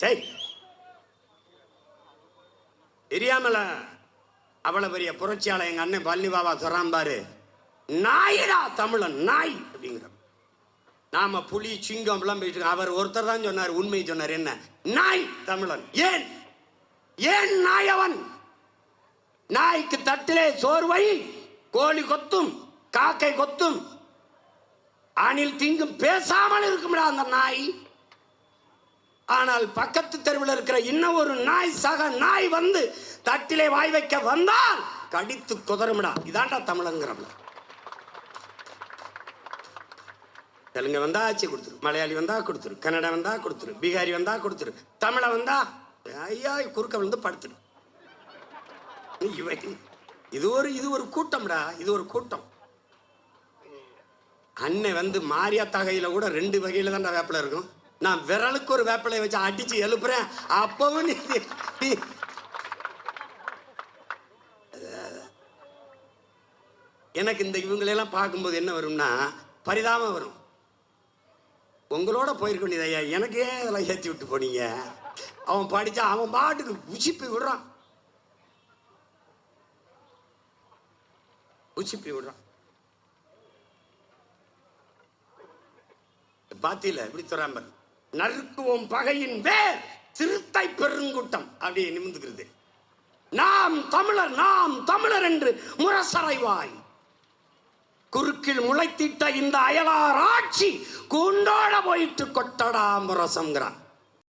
சரி, தெரியாமல அவ்வளவு பெரிய புரட்சியாளர் எங்க அண்ணன் பழனி பாபா சொல்றான் பாரு, நாயிடா தமிழன் நாய் அப்படிங்கிற. நாம புலி சிங்கம் எல்லாம் போயிட்டு அவர் ஒருத்தர் தான் சொன்னார், உண்மை சொன்னார். என்ன நாய் தமிழன்? ஏன் ஏன் நாயவன்? நாய்க்கு தட்டிலே சோர்வை கோழி கொத்தும், காக்கை கொத்தும், அணில் திங்கும், பேசாமல் இருக்கும்டா அந்த நாய். ஆனால் பக்கத்து தெருவில் இருக்கிற இன்னும் ஒரு நாய், சக நாய் வந்து தட்டிலே வாய் வைக்க வந்தால் கடித்து குதறும்டா. இதாண்டா தமிழங்கிறவங்க. தெலுங்கு வந்தா ஆட்சி கொடுத்துரு, மலையாளி வந்தா கொடுத்துரு, கன்னடா வந்தா கொடுத்துரு, பீகாரி வந்தா கொடுத்துரு, தமிழ வந்தா ஐயா குறுக்க வந்து படுத்துரு. இது ஒரு கூட்டம்டா, இது ஒரு கூட்டம். அன்னை வந்து மாரியாத்தா கையில கூட 2 வகையில தான் வேப்பில இருக்கும். நான் விரலுக்கு ஒரு வேப்பிலை வச்சு அடிச்சு எழுப்புறேன், அப்பவும் எனக்கு இந்த இவங்களெல்லாம் பார்க்கும்போது என்ன வரும்னா பரிதாபம் வரும். உங்களோட போயிருக்க வேண்டியது ஐயா, எனக்கே அதெல்லாம் ஏற்றி விட்டு போனீங்க. அவன் படிச்சா அவன் பாட்டுக்கு உச்சிப்பி விடுறான், உச்சிப்பி விடுறான். பாத்தியில இப்படி சொல்றாங்க, நறுக்குவோம் பகையின் வேர் சிறுத்தை பெருங்கூட்டம் அப்படி நிமிந்துக்கிறது. நாம் தமிழர், நாம் தமிழர் என்று முரசறைவாய். குறுக்கில் முளைத்திட்ட இந்த அயலார் ஆட்சி கூண்டோட போயிட்டு கொட்டடா முரசம்ங்கிறான்.